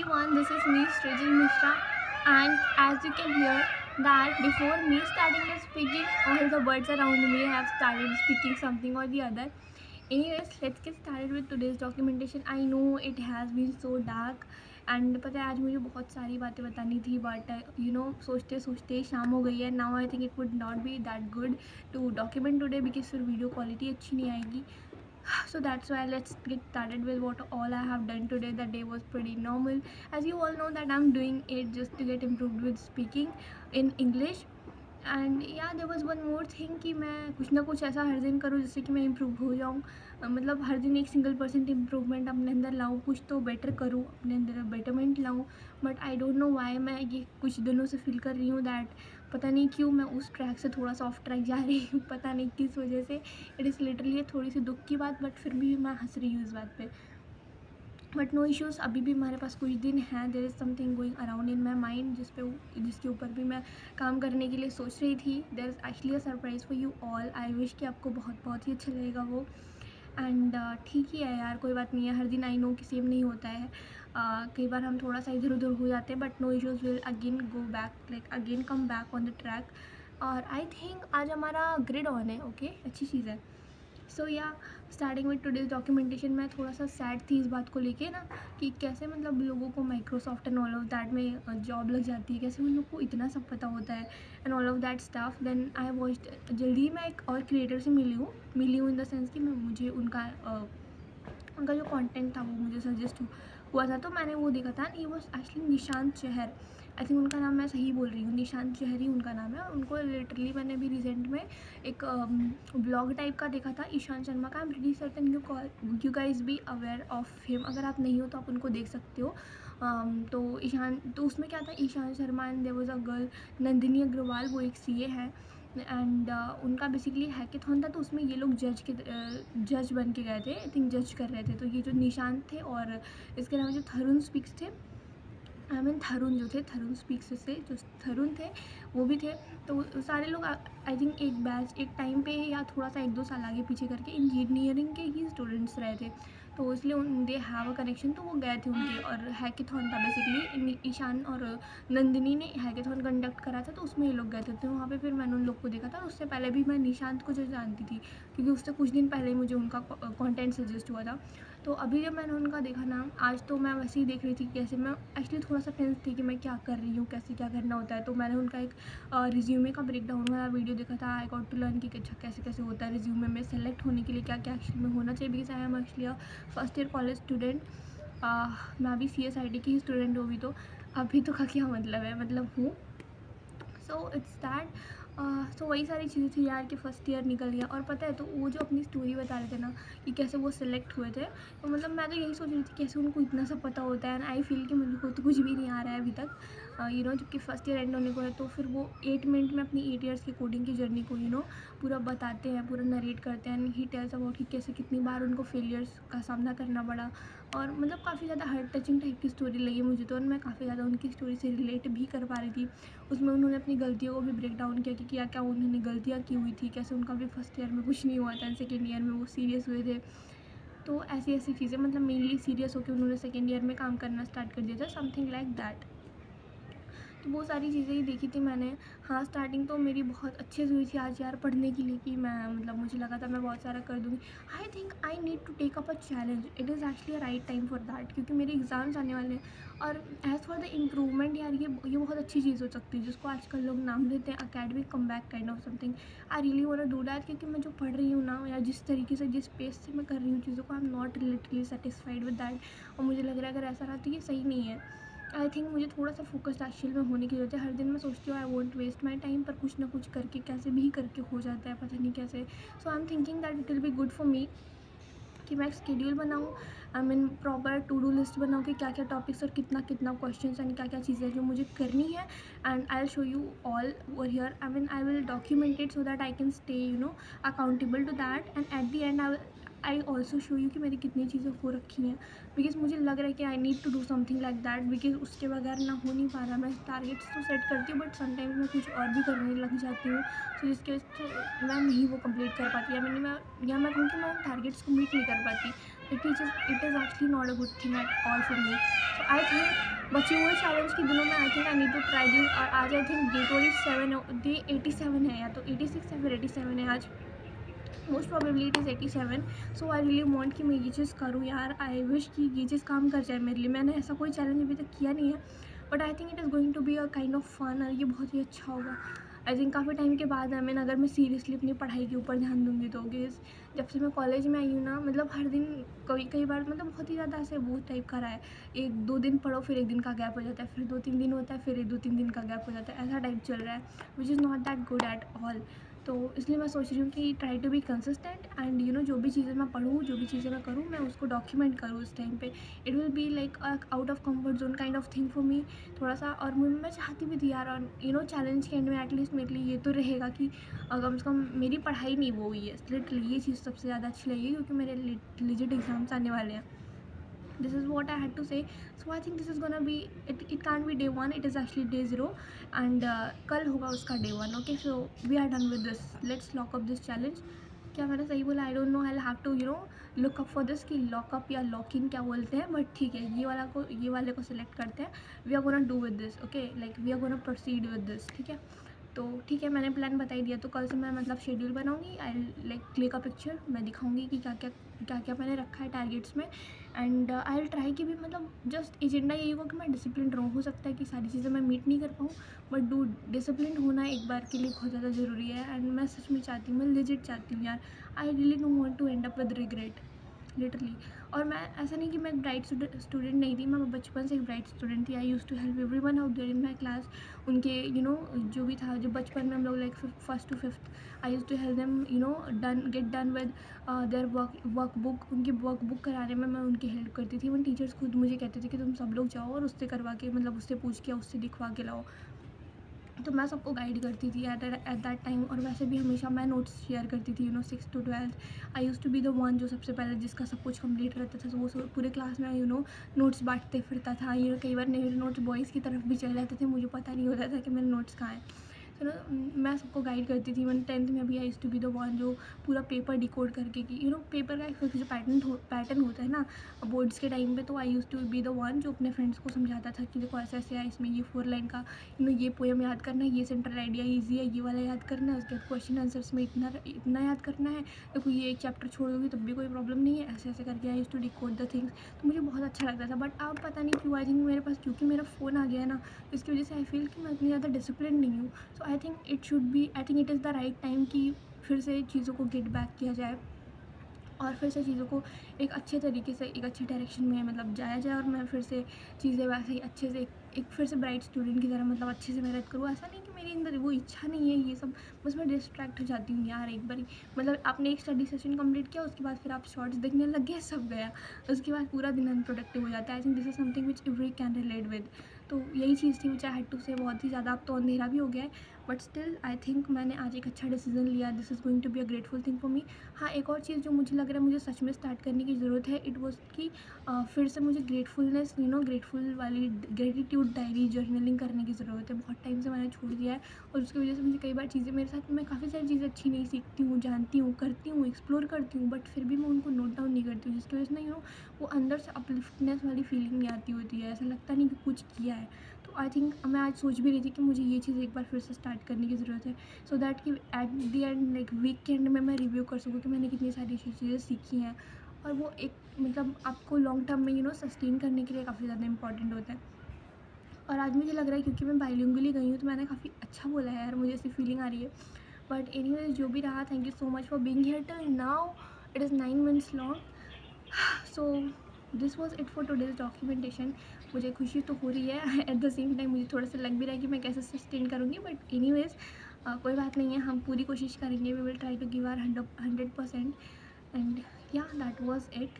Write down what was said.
everyone, this is me Srijal Mishra, and as you can hear that before me starting the speaking, all the birds around me have started speaking something or the other. Anyways, let's get started with today's documentation. I know it has been so dark and पता है आज मुझे बहुत सारी बातें बतानी थी but सोचते सोचते शाम हो गई है. Now I think it would not be that good to document today because फिर वीडियो क्वालिटी अच्छी नहीं आएगी. So that's why let's get started with what all I have done today. The day was pretty normal. As you all know that I'm doing it just to get improved with speaking in English. And या there was one more thing कि मैं कुछ ना कुछ ऐसा हर दिन करूँ जिससे कि मैं इम्प्रूव हो जाऊँ. मतलब हर दिन 1% इम्प्रूवमेंट अपने अंदर लाऊँ, कुछ तो बेटर करूँ, अपने अंदर बेटरमेंट लाऊँ. But I don't know why मैं ये कुछ दिनों से फील कर रही हूँ दैट पता नहीं क्यों मैं उस ट्रैक से थोड़ा सा ऑफ ट्रैक जा रही हूँ. पता नहीं किस वजह से. इट इज़ लिटरली थोड़ी सी दुख की बात, बट फिर भी मैं हंस रही हूँ इस बात पे. But no issues. अभी भी हमारे पास कुछ दिन हैं. There is something going around in my mind जिसके ऊपर भी मैं काम करने के लिए सोच रही थी. There is actually a surprise for you all. I wish कि आपको बहुत ही अच्छा लगेगा वो. एंड ठीक ही है यार, कोई बात नहीं है. हर दिन आई नो कि सेम नहीं होता है. कई बार हम थोड़ा सा इधर उधर हो जाते हैं, but no issues will again go back, like again come back on the track. और आई थिंक आज हमारा ग्रिड ऑन है. ओके, अच्छी चीज़ है. सो या स्टार्टिंग विद टुडेज डॉक्यूमेंटेशन. मैं थोड़ा सा सैड थी इस बात को लेके ना कि कैसे मतलब लोगों को Microsoft and all of that में जॉब लग जाती है, कैसे उन लोग को इतना सब पता होता है and all of that stuff. Then I watched जल्दी मैं एक और क्रिएटर से मिली हूँ इन द सेंस कि मुझे उनका जो कंटेंट था वो मुझे सजेस्ट हुआ था, तो मैंने वो देखा था. He was actually Nishant Chahar. I think उनका नाम मैं सही बोल रही हूँ, निशांत चहर ही उनका नाम है. और उनको लिटरली मैंने अभी रिसेंट में एक ब्लॉग टाइप का देखा था ईशान शर्मा का. I am pretty certain you guys be aware of him. अगर आप नहीं हो तो आप उनको देख सकते हो. तो उसमें क्या था, Ishaan Sharma and there was a girl Nandini Agarwal. वो एक सीए है एंड उनका बेसिकली हैकेथॉन था, तो उसमें ये लोग जज बन के गए थे. आई थिंक जज कर रहे थे. तो ये जो निशांत थे और इसके अलावा जो थरुण स्पीक्स थे, आई मीन थरुण जो थे, थरुण स्पीक्स से जो थरुण थे वो भी थे. तो सारे लोग आई थिंक एक टाइम पे या थोड़ा सा 1-2 साल आगे पीछे करके इंजीनियरिंग के ही स्टूडेंट्स रहे थे. तो इसलिए दे हैव अ कनेक्शन. तो वो गए थे उनके और हैकेथॉन था बेसिकली. ईशान और नंदिनी ने हैकेथॉन कंडक्ट करा था, तो उसमें ये लोग गए थे. तो वहाँ पे फिर मैंने उन लोग को देखा था. उससे पहले भी मैं निशांत को जो जानती थी क्योंकि उससे कुछ दिन पहले मुझे उनका कॉन्टेंट सजेस्ट हुआ था. तो अभी जब मैंने उनका देखा ना आज, तो मैं वैसे ही देख रही थी कैसे मैं एक्चुअली थोड़ा सा टेंस थी कि मैं क्या कर रही हूँ, कैसे क्या करना होता है. तो मैंने उनका एक रिज्यूमे का ब्रेकडाउन वाला वीडियो देखा था. आई गॉट टू लर्न कि अच्छा कैसे कैसे होता है रिज्यूमे में सेलेक्ट होने के लिए क्या क्या एक्चुअली में होना चाहिए. Because I am actually first year college student. मैं भी CSIT की ही स्टूडेंट हूँ. अभी तो का क्या मतलब है, मतलब हूँ. So it's that. सो वही सारी चीज़ें थी यार कि फ़र्स्ट ईयर निकल गया. और पता है तो वो जो अपनी स्टोरी बता रहे थे ना कि कैसे वो सिलेक्ट हुए थे, तो मतलब मैं तो यही सोच रही थी कैसे उनको इतना सब पता होता है. एंड आई फील कि मुझे को तो कुछ भी नहीं आ रहा है अभी तक. जबकि फ़र्स्ट ईयर एंड होने को है. तो फिर वो 8 मिनट में अपनी 8 ईयर्स की कोडिंग की जर्नी को पूरा बताते हैं, पूरा नरेट करते हैं. एंड ही टेल्स अबाउट कि कैसे कितनी बार उनको फेलियर्स का सामना करना पड़ा. और मतलब काफ़ी ज़्यादा हार्ट टचिंग टाइप की स्टोरी लगी मुझे तो. और मैं काफ़ी ज़्यादा उनकी स्टोरी से रिलेट भी कर पा रही थी. उसमें उन्होंने अपनी गलतियों को भी ब्रेक डाउन किया कि क्या क्या उन्होंने गलतियाँ की हुई थी, कैसे उनका भी फर्स्ट ईयर में कुछ नहीं हुआ था, सेकेंड ईयर में वो सीरियस हुए थे. तो ऐसी चीज़ें, मतलब मेनली सीरियस होकर उन्होंने सेकेंड ईयर में काम करना स्टार्ट कर दिया था, समथिंग लाइक दैट. तो वो सारी चीज़ें ही देखी थी मैंने. हाँ, स्टार्टिंग तो मेरी बहुत अच्छे से हुई थी आज यार पढ़ने के लिए कि मैं मतलब मुझे लगा था मैं बहुत सारा कर दूँगी. I think I need to take up a challenge. It is actually a right time for that क्योंकि मेरे एग्ज़ाम्स आने वाले हैं. और एज़ फॉर द इम्प्रूवमेंट यार ये बहुत अच्छी चीज़ हो सकती है जिसको आजकल लोग नाम देते हैं academic come back kind of something. I really want to do that क्योंकि मैं जो पढ़ रही हूँ ना, या जिस तरीके से जिस पेस से मैं कर रही हूँ चीज़ों को, I am not literally satisfied with that. और मुझे लग रहा है अगर ऐसा रहा तो ये सही नहीं है. आई थिंक मुझे थोड़ा सा फोकस्ड एक्चुअल में होने की ज़रूरत है. हर दिन मैं सोचती हूँ I won't waste my time, पर कुछ ना कुछ करके कैसे भी करके हो जाता है, पता नहीं कैसे. So I am thinking that it will be good for me कि मैं एक शेड्यूल बनाऊँ. I mean proper to do list बनाऊँ कि क्या क्या टॉपिक्स और कितना कितना क्वेश्चंस एंड क्या क्या चीज़ें जो मुझे करनी है. And I will show you all over here. I mean I will document it so that I can stay accountable to that. And at the end I also show you कि मेरी कितनी चीज़ें हो रखी हैं. बिकॉज मुझे लग रहा है कि I need to do something like that. Because उसके बगैर ना हो नहीं पा रहा. मैं टारगेट्स तो सेट करती हूँ बट समटाइम्स मैं कुछ और भी करने लग जाती हूँ. तो जिसकी वजह से मैं नहीं वो कंप्लीट कर पाती. मैं कहूँ कि मैं उन टारगेट्स को मीट नहीं कर पाती. It is actually not a good thing at all for me. So I think बचे हुए चैलेंज के दिनों में I think I need to try this. और आज आई थिंक डे 87 है, या तो 86 या फिर 87 है आज, most probably it is 87। So I really want कि मैं ये चीज़ करूँ यार। आई विश कि ये चीज़ काम कर जाए मेरे लिए। मैंने ऐसा कोई चैलेंज अभी तक किया नहीं है, but I think it is going to be a kind of fun, और ये बहुत ही अच्छा होगा। आई थिंक काफ़ी टाइम के बाद आई मीन अगर मैं सीरियसली अपनी पढ़ाई के ऊपर ध्यान दूँगी तो, बिकॉज जब से मैं कॉलेज में आई हूँ ना, मतलब हर दिन कई बार मतलब बहुत ही ज़्यादा ऐसे बोझ टाइप का रहा है। 1-2 दिन पढ़ो, फिर 1 दिन का गैप हो जाता है, फिर 2-3 दिन होता है, फिर 2-3 दिन का गैप हो जाता है, ऐसा टाइप चल रहा है, which is not that good at all. तो इसलिए मैं सोच रही हूँ कि try to be consistent and you know, जो भी चीज़ें मैं पढ़ूँ, जो भी चीज़ें मैं करूँ, मैं उसको डॉक्यूमेंट करूँ उस टाइम पे। It will be like out of comfort zone kind of thing for मी थोड़ा सा। और मैं चाहती भी थी यार, और यू नो चैलेंज के एंड में एटलीस्ट मेरे लिए ये तो रहेगा कि कम से कम मेरी पढ़ाई नहीं वो हुई है। लिटरली ये चीज़ सबसे ज़्यादा अच्छी लगी, क्योंकि मेरे लिजिट एग्जाम्स आने वाले हैं। This is what I had to say. So I think this is gonna be it can't be day 1, it is actually day 0, and कल होगा उसका day 1. Okay, so we are done with this. Let's lock up this challenge. क्या मैंने सही बोला? I don't know. I'll have to look up for this कि lock up या lock in क्या बोलते हैं, बट ठीक है, ये वाले को select करते हैं. We are gonna do with this. Okay, like we are gonna proceed with this. ठीक है, तो ठीक है, मैंने प्लान बता ही दिया। तो कल से मैं मतलब शेड्यूल बनाऊँगी, I like click a picture, मैं दिखाऊँगी कि क्या क्या मैंने रखा है टारगेट्स में। एंड आई विल ट्राई कि भी मतलब जस्ट एजेंडा यही होगा कि मैं डिसिप्लिन रहूँ। हो सकता है कि सारी चीज़ें मैं मीट नहीं कर पाऊँ, बट डू डिसिप्लिन होना एक बार के लिए बहुत ज़्यादा ज़रूरी है। एंड मैं सच में चाहती हूँ, मैं लेजिट चाहती हूँ यार, I really don't want to end up with regret, literally. और मैं ऐसा नहीं कि मैं एक ब्राइट स्टूडेंट नहीं थी, मैं बचपन से एक ब्राइट स्टूडेंट थी। I use to help everyone out there in my class. उनके जो भी था, जो बचपन में हम लोग like 1st to 5th, I use to help them get done with their workbook. उनकी वर्कबुक कराने में मैं उनकी हेल्प करती थी। वन टीचर्स खुद मुझे कहते थे कि तुम सब लोग जाओ और उससे करवा के, मतलब उससे पूछ के, उससे दिखवा के लाओ। तो मैं सबको गाइड करती थी एट दैट टाइम। और वैसे भी हमेशा मैं नोट्स शेयर करती थी, 6th to 12th। I use to be the one जो सबसे पहले जिसका सब कुछ कंप्लीट रहता था। तो वो पूरे क्लास में नोट्स बांटते फिरता था। कई बार मेरे नोट्स बॉयज़ की तरफ भी चले जाते थे, मुझे पता नहीं होता था कि मेरे नोट्स कहाँ हैं। तो मैं सबको गाइड करती थी। 10th में भी I use to be the one जो पूरा पेपर डिकोड करके कि पेपर का एक जो पैटर्न होता है ना बोर्ड्स के टाइम पे, तो I use to be the one जो अपने फ्रेंड्स को समझाता था कि देखो ऐसे ऐसे है, इसमें ये 4 लाइन का ये पोएम याद करना है, ये सेंट्रल आइडिया ईजी है, ये वाला याद करना है, उसके बाद क्वेश्चन आंसर्स में इतना याद करना है, देखो ये एक चैप्टर छोड़ दोगी तब भी कोई प्रॉब्लम नहीं है, ऐसे ऐसे करके I use to decode the things. तो मुझे बहुत अच्छा लगता था। बट अब पता नहीं क्यों, आई थिंक मेरे पास क्योंकि मेरा फ़ोन आ गया है ना, इसकी वजह से आई फील कि मैं इतनी ज़्यादा डिसिप्लिन नहीं हूँ। So I think it is the right time कि फिर से चीज़ों को गेट बैक किया जाए, और फिर से चीज़ों को एक अच्छे तरीके से, एक अच्छे डायरेक्शन में मतलब जाया जाए, और मैं फिर से चीज़ें वैसे ही अच्छे से एक फिर से ब्राइट स्टूडेंट की तरह मतलब अच्छे से मेहनत करूँ। ऐसा नहीं कि मेरे अंदर वो इच्छा नहीं है ये सब, बस मैं डिस्ट्रैक्ट हो जाती हूँ यार एक बारी। मतलब आपने एक स्टडी सेशन कंप्लीट किया, उसके बाद फिर आप शॉर्ट्स देखने लग गए, सब गया। उसके बाद पूरा दिन अनप्रोडक्टिव हो जाता है। I think this is something which every can relate with. तो यही चीज़ थी विच आई हैड टू से। बहुत ही ज़्यादा अब तो अंधेरा भी हो गया है, बट स्टिल आई थिंक मैंने आज एक अच्छा डिसीजन लिया। This is going to be a grateful thing for me. हाँ, एक और चीज़ जो मुझे लग रहा है मुझे सच में स्टार्ट करने की ज़रूरत है, इट वॉज कि फिर से मुझे ग्रेटफुलनेस ग्रेटफुल वाली ग्रेटिट्यूड डायरी जर्नलिंग करने की ज़रूरत है। बहुत टाइम से मैंने छोड़ दिया है, और उसकी वजह से मुझे कई बार चीज़ें मेरे साथ, मैं काफ़ी सारी चीज़ें अच्छी नहीं सीखती हूँ, जानती हूँ, करती हूँ, एक्सप्लोर करती हूँ, बट फिर भी मैं उनको नोट डाउन नहीं करती हूँ, जिसकी वजह से वो अंदर से अपलिफ्टनेस वाली फीलिंग नहीं आती होती है। ऐसा लगता नहीं कि कुछ किया है। तो आई थिंक मैं आज सोच भी रही थी कि मुझे ये चीज़ एक बार फिर से स्टार्ट करने की ज़रूरत है, सो दैट कि at the and like weekend में मैं रिव्यू कर सकूँ कि मैंने कितनी सारी चीज़ें सीखी हैं। और वो एक मतलब आपको लॉन्ग टर्म में सस्टेन करने के लिए काफ़ी ज़्यादा इंपॉर्टेंट होता है। और आज मुझे लग रहा है क्योंकि मैं बाइलिंगुअली गई हूँ, तो मैंने काफ़ी अच्छा बोला है यार, मुझे ऐसी फीलिंग आ रही है। बट एनीवेज, जो भी रहा, thank you so much for being here till now. It is 9 minutes long. So this was it for today's documentation. मुझे खुशी तो हो रही है, एट द सेम टाइम मुझे थोड़ा सा लग भी रहा है कि मैं कैसे सस्टेन करूँगी, बट एनीवेज कोई बात नहीं है, हम पूरी कोशिश करेंगे। We will try to give our 100%। And yeah that was it.